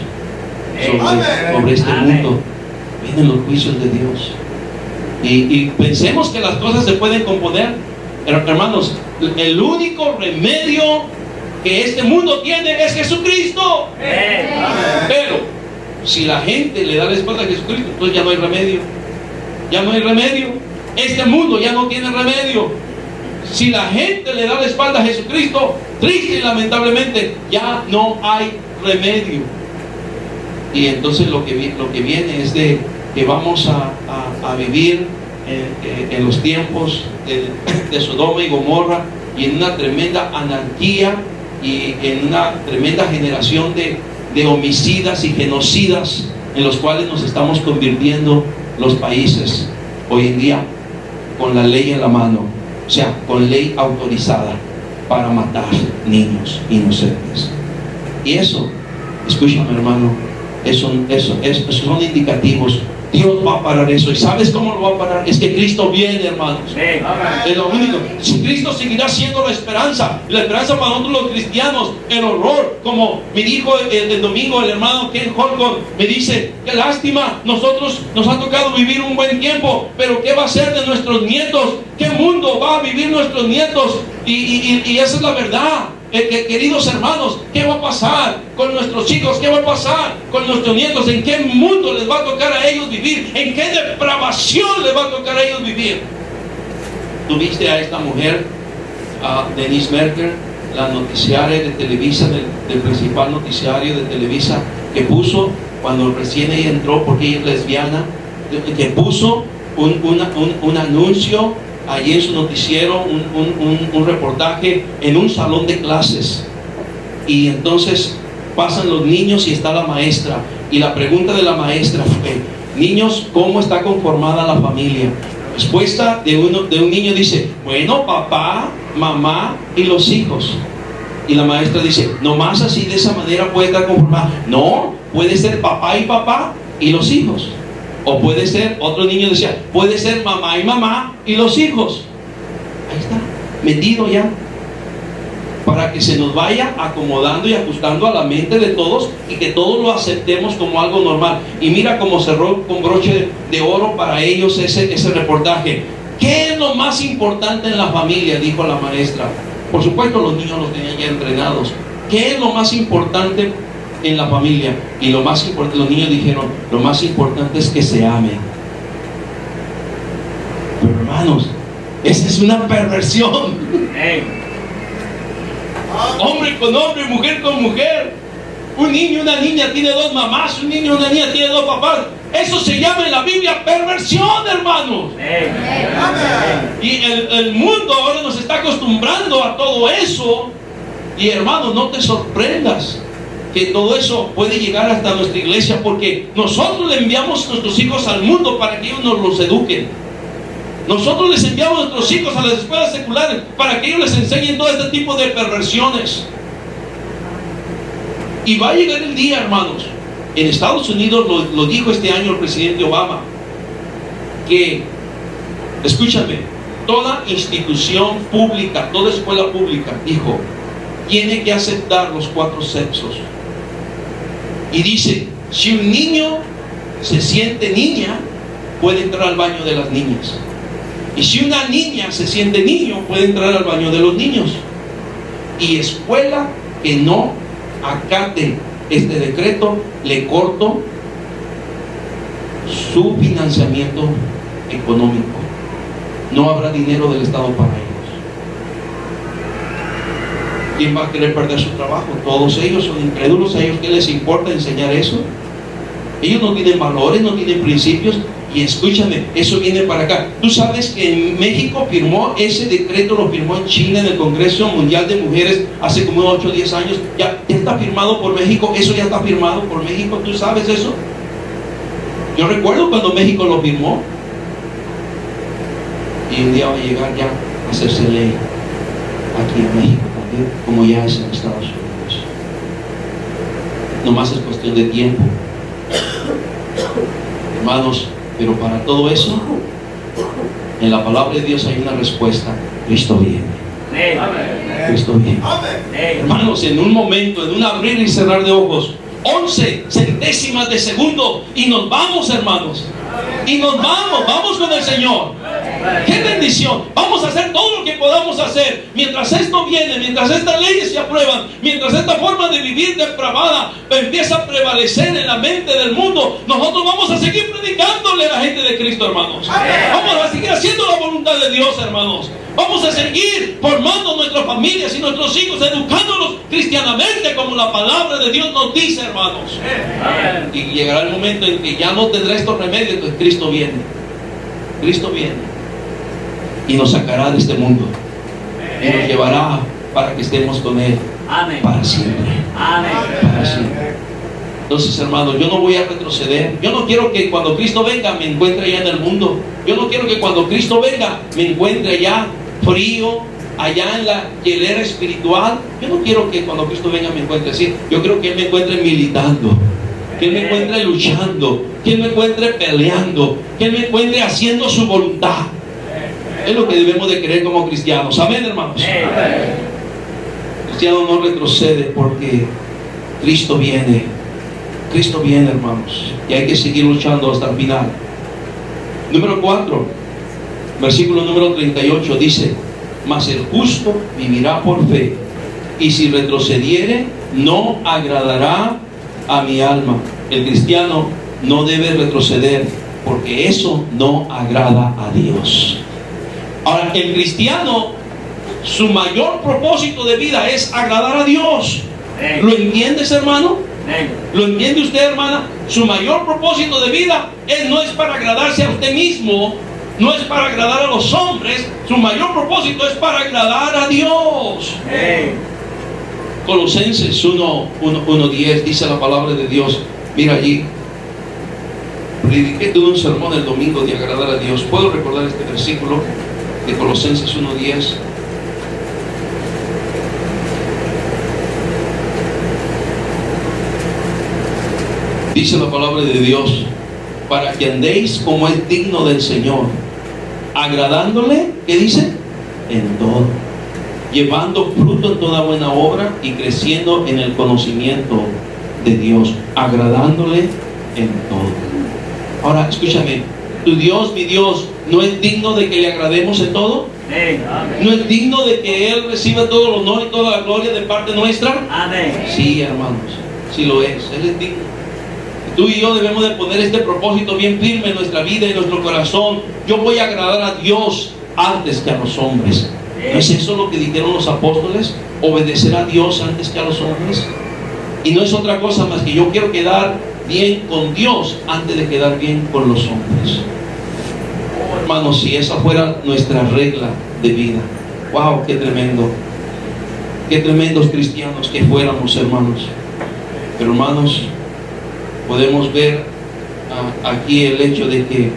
sobre este mundo. Vienen los juicios de Dios. Y pensemos que las cosas se pueden componer. Hermanos, el único remedio que este mundo tiene es Jesucristo. Pero si la gente le da la espalda a Jesucristo, entonces ya no hay remedio. Ya no hay remedio. Este mundo ya no tiene remedio. Si la gente le da la espalda a Jesucristo, triste y lamentablemente, ya no hay remedio. Y entonces lo que viene es de que vamos a vivir en los tiempos de Sodoma y Gomorra, y en una tremenda anarquía y en una tremenda generación de homicidas y genocidas en los cuales nos estamos convirtiendo los países hoy en día, con la ley en la mano, o sea, con ley autorizada para matar niños inocentes. Y eso, escúchame hermano, eso son indicativos. Dios va a parar eso. ¿Y sabes cómo lo va a parar? Es que Cristo viene, hermanos. Es lo único. Si Cristo seguirá siendo la esperanza para nosotros los cristianos, el horror, como me dijo el domingo el hermano Ken Holcomb, me dice, qué lástima, nos ha tocado vivir un buen tiempo, pero ¿qué va a ser de nuestros nietos? ¿Qué mundo va a vivir nuestros nietos? Y esa es la verdad. Queridos hermanos, ¿qué va a pasar con nuestros hijos? ¿Qué va a pasar con nuestros nietos? ¿En qué mundo les va a tocar a ellos vivir? ¿En qué depravación les va a tocar a ellos vivir? Tuviste a esta mujer, a Denise Merker, la noticiaria de Televisa, del principal noticiario de Televisa, que puso, cuando recién ella entró, porque ella es lesbiana, que puso un anuncio allí en su noticiero, un reportaje en un salón de clases. Y entonces pasan los niños y está la maestra, y la pregunta de la maestra fue: niños, ¿cómo está conformada la familia? Respuesta de un niño dice: bueno, papá, mamá y los hijos. Y la maestra dice: nomás así, de esa manera puede estar conformada. No, puede ser papá y papá y los hijos. O puede ser, otro niño decía, puede ser mamá y mamá y los hijos. Ahí está, metido ya, para que se nos vaya acomodando y ajustando a la mente de todos, y que todos lo aceptemos como algo normal. Y mira cómo cerró con broche de oro para ellos ese reportaje. ¿Qué es lo más importante en la familia?, dijo la maestra. Por supuesto, los niños los tenían ya entrenados. ¿Qué es lo más importante en la familia? Y lo más importante, los niños dijeron, lo más importante es que se amen. Pero hermanos, esa es una perversión. Hombre con hombre, mujer con mujer. Un niño y una niña tiene dos mamás, un niño y una niña tiene dos papás. Eso se llama en la Biblia perversión, hermanos. Y el mundo ahora nos está acostumbrando a todo eso. Y hermanos, no te sorprendas que todo eso puede llegar hasta nuestra iglesia, porque nosotros le enviamos a nuestros hijos al mundo para que ellos nos los eduquen. Nosotros les enviamos a nuestros hijos a las escuelas seculares para que ellos les enseñen todo este tipo de perversiones. Y va a llegar el día, hermanos, en Estados Unidos, lo dijo este año el presidente Obama, que, escúchame, toda institución pública, toda escuela pública, dijo, tiene que aceptar los 4 sexos. Y dice, si un niño se siente niña, puede entrar al baño de las niñas. Y si una niña se siente niño, puede entrar al baño de los niños. Y escuela que no acate este decreto, le corto su financiamiento económico. No habrá dinero del Estado para ellos. ¿Quién va a querer perder su trabajo? Todos ellos son incrédulos. ¿A ellos qué les importa enseñar eso? Ellos no tienen valores, no tienen principios. Y escúchame, eso viene para acá. Tú sabes que en México firmó ese decreto, lo firmó en China, en el Congreso Mundial de Mujeres, hace como 8 o 10 años. Ya está firmado por México. Eso ya está firmado por México. ¿Tú sabes eso? Yo recuerdo cuando México lo firmó. Y un día va a llegar ya a hacerse ley aquí en México también, como ya es en Estados Unidos. Nomás es cuestión de tiempo. Hermanos, pero para todo eso, en la palabra de Dios hay una respuesta. Cristo viene. Cristo viene. Hermanos, en un momento, en un abrir y cerrar de ojos, 11 centésimas de segundo, y nos vamos, hermanos. Y nos vamos con el Señor. ¡Qué bendición! Vamos a hacer todo lo que podamos hacer. Mientras esto viene, mientras estas leyes se aprueban, mientras esta forma de vivir depravada empieza a prevalecer en la mente del mundo, nosotros vamos a seguir predicándole a la gente de Cristo, hermanos. Vamos a seguir haciendo la voluntad de Dios, hermanos. Vamos a seguir formando nuestras familias y nuestros hijos, educándolos cristianamente como la palabra de Dios nos dice, hermanos. Y llegará el momento en que ya no tendrá estos remedios, pues Cristo viene. Cristo viene y nos sacará de este mundo y nos llevará para que estemos con Él para siempre. Para siempre. Entonces, hermanos, yo no voy a retroceder. Yo no quiero que cuando Cristo venga me encuentre allá en el mundo. Yo no quiero que cuando Cristo venga me encuentre allá frío, allá en la hielera espiritual. Yo no quiero que cuando Cristo venga me encuentre así. Yo quiero que Él me encuentre militando, que Él me encuentre luchando, que Él me encuentre peleando, que Él me encuentre haciendo su voluntad. Es lo que debemos de querer como cristianos. Amén, hermanos. El cristiano no retrocede porque Cristo viene. Cristo viene, hermanos. Y hay que seguir luchando hasta el final. Número 4, versículo número 38 dice: mas el justo vivirá por fe, y si retrocediere, no agradará a mi alma. El cristiano no debe retroceder, porque eso no agrada a Dios. Ahora, el cristiano, su mayor propósito de vida es agradar a Dios. ¿Lo entiendes, hermano? ¿Lo entiende usted, hermana? Su mayor propósito de vida no es para agradarse a usted mismo, no es para agradar a los hombres. Su mayor propósito es para agradar a Dios. Colosenses 1:10 dice la palabra de Dios. Mira allí, prediqué todo un sermón el domingo de agradar a Dios. ¿Puedo recordar este versículo de Colosenses 1:10? Dice la palabra de Dios: para que andéis como es digno del Señor, agradándole, ¿qué dice? En todo, llevando fruto en toda buena obra y creciendo en el conocimiento de Dios, agradándole en todo. Ahora, escúchame, tu Dios, mi Dios, ¿no es digno de que le agrademos en todo? ¿No es digno de que Él reciba todo el honor y toda la gloria de parte nuestra? Sí, hermanos, sí lo es. Él es digno. Tú y yo debemos de poner este propósito bien firme en nuestra vida y en nuestro corazón. Yo voy a agradar a Dios antes que a los hombres. ¿No es eso lo que dijeron los apóstoles? Obedecer a Dios antes que a los hombres. Y no es otra cosa más que yo quiero quedar bien con Dios antes de quedar bien con los hombres. Oh, hermanos, si esa fuera nuestra regla de vida, wow, qué tremendo. Qué tremendos cristianos que fuéramos, hermanos. Pero, hermanos, podemos ver aquí el hecho de que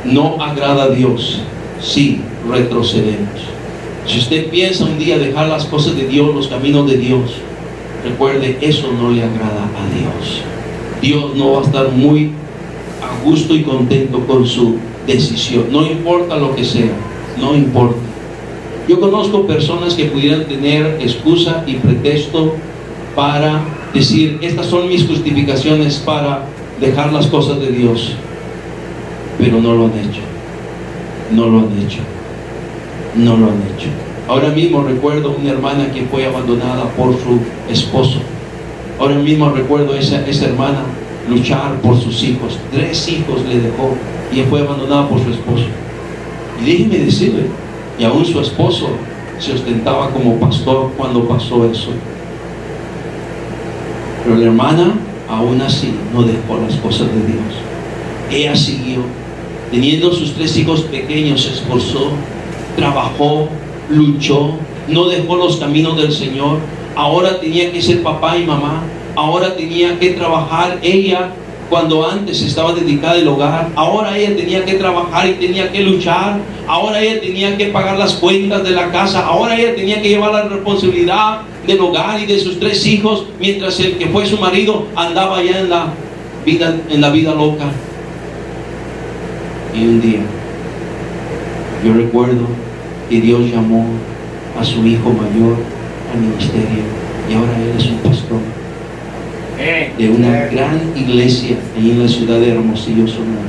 no agrada a Dios si retrocedemos. Si usted piensa un día dejar las cosas de Dios, los caminos de Dios, recuerde, eso no le agrada a Dios. Dios no va a estar muy a gusto y contento con su decisión. No importa lo que sea, no importa. Yo conozco personas que pudieran tener excusa y pretexto para decir, estas son mis justificaciones para dejar las cosas de Dios, pero no lo han hecho. No lo han hecho. No lo han hecho. Ahora mismo recuerdo una hermana que fue abandonada por su esposo. Ahora mismo recuerdo esa hermana luchar por sus hijos. 3 hijos le dejó y fue abandonada por su esposo. Y déjeme decirle, y aún su esposo se ostentaba como pastor cuando pasó eso. Pero la hermana aún así no dejó las cosas de Dios. Ella siguió, teniendo sus 3 hijos pequeños, se esforzó, trabajó, luchó, no dejó los caminos del Señor. Ahora tenía que ser papá y mamá. Ahora tenía que trabajar ella cuando antes estaba dedicada al hogar. Ahora ella tenía que trabajar y tenía que luchar. Ahora ella tenía que pagar las cuentas de la casa. Ahora ella tenía que llevar la responsabilidad del hogar y de sus 3 hijos, mientras el que fue su marido andaba ya en la vida loca. Y un día yo recuerdo que Dios llamó a su hijo mayor al ministerio, y ahora él es un pastor de una gran iglesia ahí en la ciudad de Hermosillo, Sonora.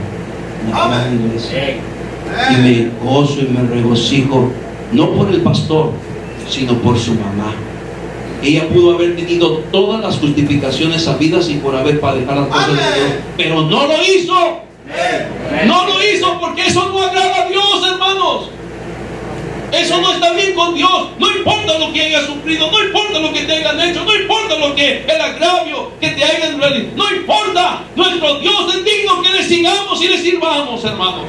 Una gran iglesia. Y me gozo y me regocijo, no por el pastor, sino por su mamá. Ella pudo haber tenido todas las justificaciones habidas y por haber para dejar las cosas de Dios, pero no lo hizo. No lo hizo porque eso no agrada a Dios, hermanos. Eso no está bien con Dios. No importa lo que hayas sufrido, no importa lo que te hayan hecho, no importa lo que el agravio que te hayan realizado, no importa. Nuestro Dios es digno que le sigamos y le sirvamos, hermanos.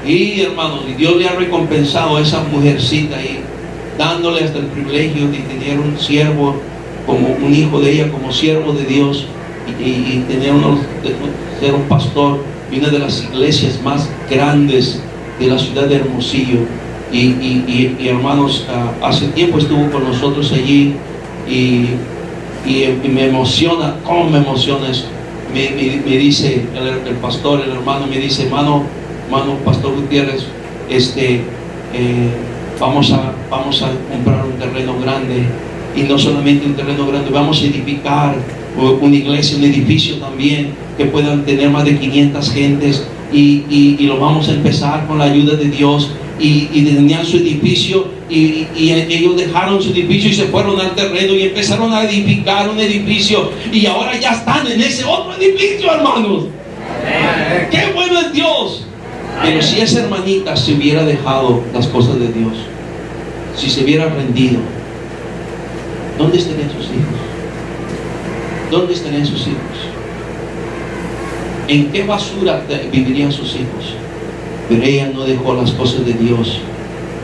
Y hermanos, y Dios le ha recompensado a esa mujercita ahí, dándole hasta el privilegio de tener un siervo, como un hijo de ella, como siervo de Dios, y tener ser un pastor de una de las iglesias más grandes de la ciudad de Hermosillo. Y hermanos, hace tiempo estuvo con nosotros allí, y me emociona. ¿Cómo me emociona eso? Me dice el pastor, el hermano, me dice, hermano Pastor Gutiérrez, vamos a comprar un terreno grande, y no solamente un terreno grande, vamos a edificar una iglesia, un edificio también, que puedan tener más de 500 gentes, y lo vamos a empezar con la ayuda de Dios. Y tenían su edificio, y ellos dejaron su edificio y se fueron al terreno y empezaron a edificar un edificio, y ahora ya están en ese otro edificio, hermanos. ¡Qué bueno es Dios! Pero si esa hermanita se hubiera dejado las cosas de Dios, si se hubiera rendido, ¿dónde estarían sus hijos? ¿Dónde estarían sus hijos? ¿En qué basura vivirían sus hijos? Pero ella no dejó las cosas de Dios,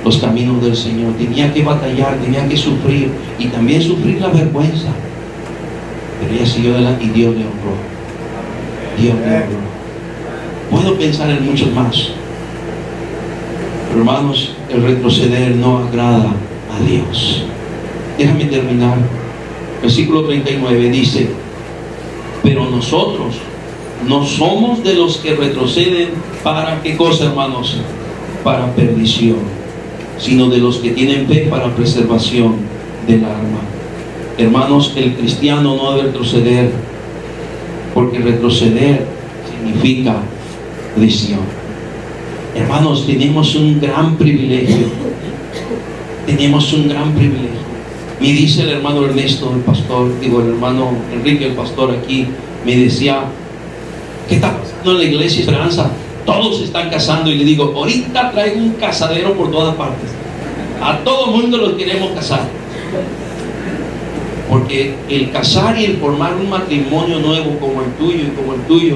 los caminos del Señor. Tenía que batallar, tenía que sufrir, y también sufrir la vergüenza. Pero ella siguió adelante y Dios le honró. Dios le honró. Puedo pensar en muchos más. Pero hermanos, el retroceder no agrada a Dios. Déjame terminar. Versículo 39 dice: pero nosotros no somos de los que retroceden para ¿qué cosa, hermanos? Para perdición, sino de los que tienen fe para preservación del alma. Hermanos, el cristiano no debe retroceder, porque retroceder significa prisión. Hermanos, tenemos un gran privilegio. Tenemos un gran privilegio. Me dice el hermano Ernesto, el pastor, el hermano Enrique, el pastor aquí, me decía: ¿qué está pasando en la iglesia Esperanza? Todos se están casando. Y le digo: ahorita traigo un casadero por todas partes. A todo mundo los queremos casar. Porque el casar y el formar un matrimonio nuevo como el tuyo y como el tuyo,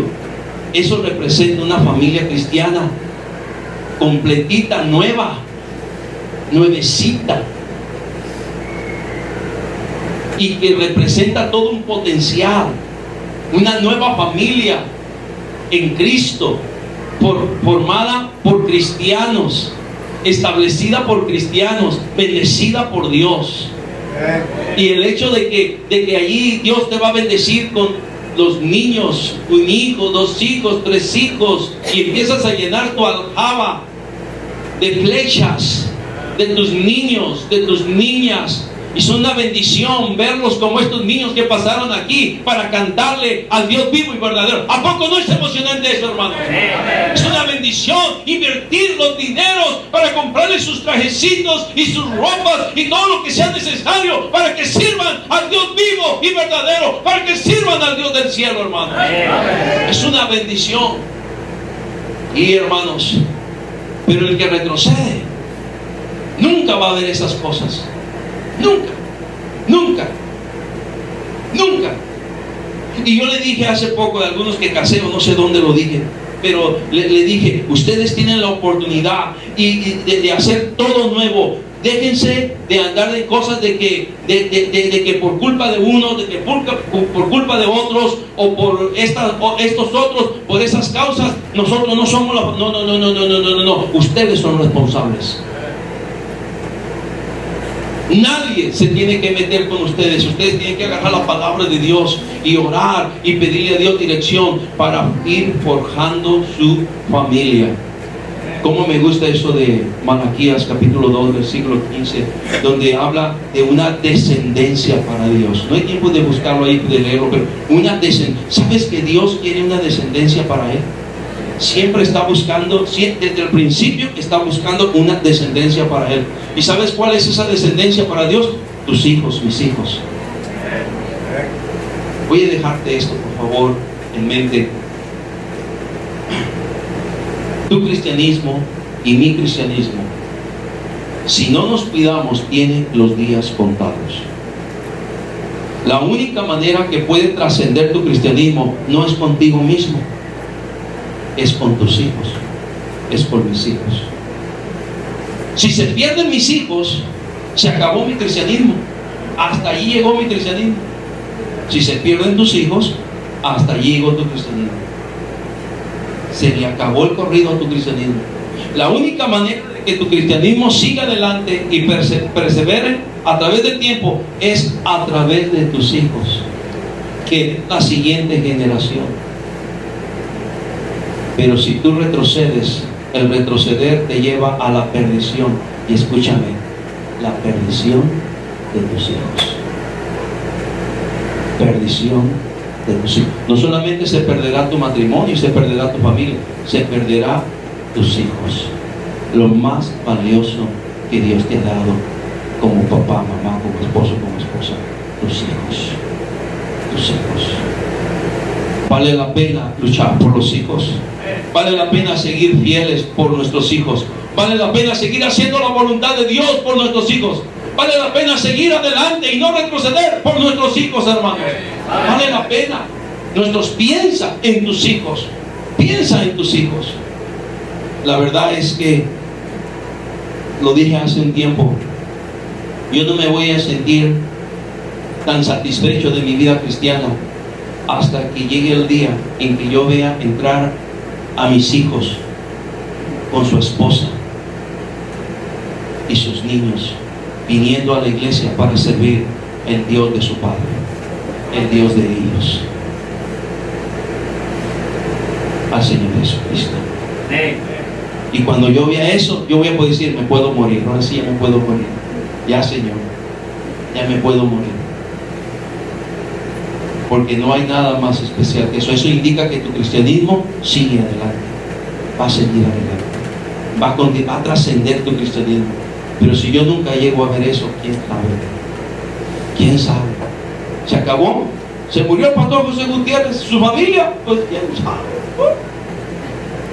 eso representa una familia cristiana completita, nueva, nuevecita, y que representa todo un potencial, una nueva familia en Cristo, formada por cristianos, establecida por cristianos, bendecida por Dios. Y el hecho de que allí Dios te va a bendecir con los niños, un hijo, 2 hijos, 3 hijos, y empiezas a llenar tu aljaba de flechas de tus niños, de tus niñas. Y es una bendición verlos como estos niños que pasaron aquí para cantarle al Dios vivo y verdadero. ¿A poco no es emocionante eso, hermano? Es una bendición invertir los dineros para comprarles sus trajecitos y sus ropas y todo lo que sea necesario para que sirvan al Dios vivo y verdadero, para que sirvan al Dios del cielo, hermano. Es una bendición. Y hermanos, pero el que retrocede nunca va a ver esas cosas. Nunca, nunca, nunca. Y yo le dije hace poco a algunos que casé, o no sé dónde lo dije, pero le dije, ustedes tienen la oportunidad de hacer todo nuevo. Déjense de andar de cosas de que por culpa de uno, de que por culpa de otros, o por estos otros, por esas causas, nosotros no somos los... No. Ustedes son responsables. Nadie se tiene que meter con ustedes. Ustedes tienen que agarrar la palabra de Dios y orar y pedirle a Dios dirección para ir forjando su familia. Como me gusta eso de Malaquías capítulo 2 versículo 15, donde habla de una descendencia para Dios. No hay tiempo de buscarlo ahí, de leerlo, pero una descendencia. ¿Sabes que Dios quiere una descendencia para Él? Siempre está buscando, desde el principio está buscando una descendencia para Él. ¿Y sabes cuál es esa descendencia para Dios? Tus hijos, mis hijos. Voy a dejarte esto, por favor, en mente. Tu cristianismo y mi cristianismo, si no nos cuidamos, tiene los días contados. La única manera que puede trascender tu cristianismo no es contigo mismo, es con tus hijos, es por mis hijos. Si se pierden mis hijos, se acabó mi cristianismo. Hasta allí llegó mi cristianismo. Si se pierden tus hijos, hasta allí llegó tu cristianismo. Se le acabó el corrido a tu cristianismo. La única manera de que tu cristianismo siga adelante y persevere a través del tiempo es a través de tus hijos, que es la siguiente generación. Pero si tú retrocedes, el retroceder te lleva a la perdición. Y escúchame, la perdición de tus hijos. Perdición de tus hijos. No solamente se perderá tu matrimonio y se perderá tu familia, se perderá tus hijos. Lo más valioso que Dios te ha dado como papá, mamá, como esposo, como esposa, tus hijos. Tus hijos. Vale la pena luchar por los hijos. Vale la pena seguir fieles por nuestros hijos. Vale la pena seguir haciendo la voluntad de Dios por nuestros hijos. Vale la pena seguir adelante y no retroceder por nuestros hijos, hermanos. Vale la pena. Piensa en tus hijos. Piensa en tus hijos. La verdad es que, lo dije hace un tiempo, yo no me voy a sentir tan satisfecho de mi vida cristiana hasta que llegue el día en que yo vea entrar a mis hijos con su esposa y sus niños viniendo a la iglesia para servir el Dios de su Padre, el Dios de ellos, al Señor Jesucristo. Y cuando yo vea eso, yo voy a poder decir, me puedo morir. Ahora sí, ya me puedo morir. Ya, Señor, ya me puedo morir. Porque no hay nada más especial que eso. Eso indica que tu cristianismo sigue adelante. Va a seguir adelante. Va a trascender tu cristianismo. Pero si yo nunca llego a ver eso, ¿quién sabe? ¿Quién sabe? ¿Se acabó? ¿Se murió el pastor José Gutiérrez? ¿Su familia? Pues ¿quién sabe?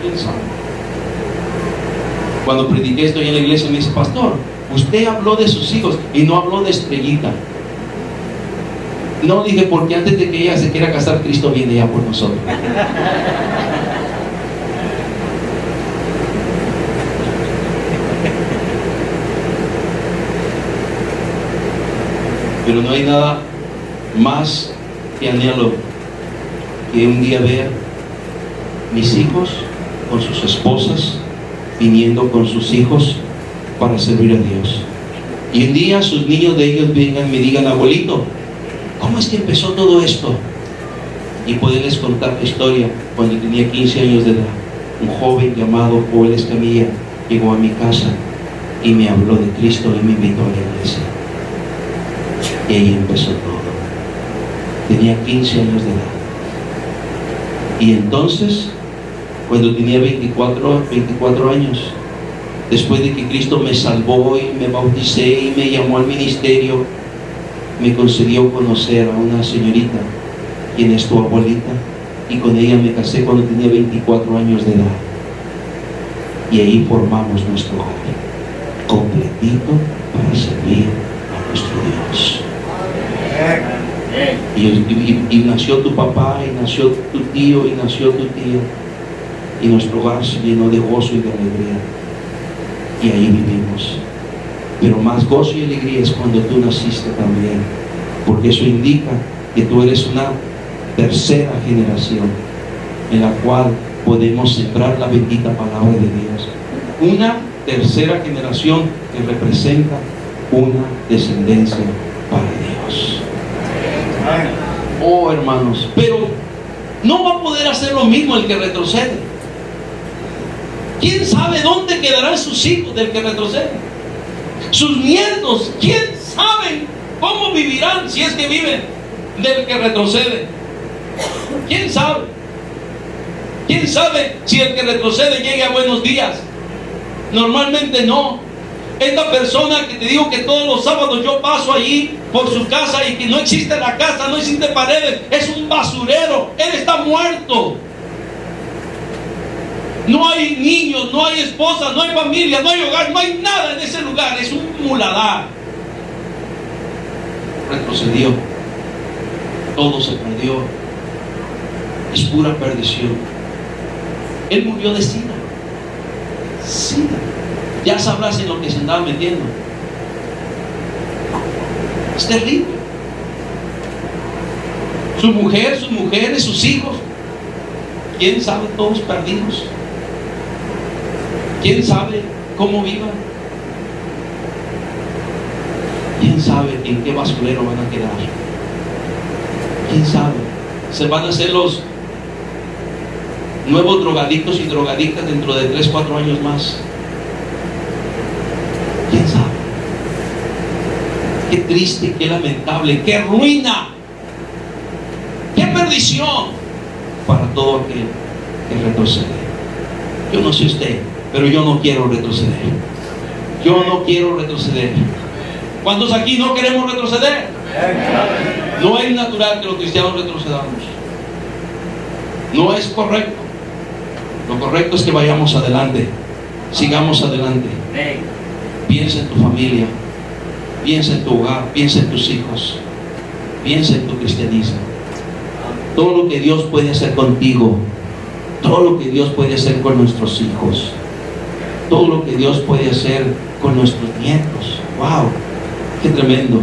¿Quién sabe? Cuando prediqué esto en la iglesia, me dice, pastor, usted habló de sus hijos y no habló de Estrellita. No, dije, porque antes de que ella se quiera casar, Cristo viene ya por nosotros. Pero no hay nada más que anhelo que un día ver mis hijos con sus esposas, viniendo con sus hijos para servir a Dios. Y un día sus niños de ellos vengan y me digan, abuelito, ¿cómo es que empezó todo esto? Y poderles contar la historia cuando tenía 15 años de edad. Un joven llamado Joel Escamilla llegó a mi casa y me habló de Cristo y me invitó a la iglesia. Y ahí empezó todo. Tenía 15 años de edad. Y entonces, cuando tenía 24 años, después de que Cristo me salvó y me bauticé y me llamó al ministerio, me concedió conocer a una señorita, quien es tu abuelita, y con ella me casé cuando tenía 24 años de edad. Y ahí formamos nuestro hogar, completito para servir a nuestro Dios. Y nació tu papá, y nació tu tío, y nació tu tía, y nuestro hogar se llenó de gozo y de alegría. Y ahí vivimos. Pero más gozo y alegría es cuando tú naciste también, porque eso indica que tú eres una tercera generación en la cual podemos sembrar la bendita palabra de Dios. Una tercera generación que representa una descendencia para Dios. Oh, hermanos, pero no va a poder hacer lo mismo el que retrocede. ¿Quién sabe dónde quedarán sus hijos del que retrocede? Sus nietos, ¿quién sabe cómo vivirán si es que viven del que retrocede? ¿Quién sabe? ¿Quién sabe si el que retrocede llegue a buenos días? Normalmente no. Esta persona que te digo que todos los sábados yo paso allí por su casa y que no existe la casa, no existe paredes, es un basurero. Él está muerto. No hay niños, no hay esposa, no hay familia, no hay hogar, no hay nada en ese lugar. Es un muladar. Retrocedió. Todo se perdió. Es pura perdición. Él murió de sida. Sida. Ya sabrás en lo que se andaba metiendo. Es terrible. Su mujer, sus mujeres, sus hijos, quién sabe, todos perdidos. Quién sabe cómo vivan. Quién sabe en qué basurero van a quedar. Quién sabe. Se van a hacer los nuevos drogadictos y drogadictas dentro de 3-4 años más. ¿Quién sabe? Qué triste, qué lamentable, qué ruina, qué perdición para todo aquel que retrocede. Yo no sé usted, pero yo no quiero retroceder. Yo no quiero retroceder. ¿Cuántos aquí no queremos retroceder? No es natural que los cristianos retrocedamos. No es correcto. Lo correcto es que vayamos adelante. Sigamos adelante. Piensa en tu familia, piensa en tu hogar, piensa en tus hijos, piensa en tu cristianismo. Todo lo que Dios puede hacer contigo, todo lo que Dios puede hacer con nuestros hijos, todo lo que Dios puede hacer con nuestros nietos. ¡Wow! ¡Qué tremendo!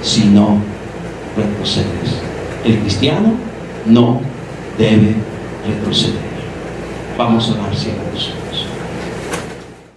Si no retrocedes. El cristiano no debe retroceder. Vamos a orar, ciegos.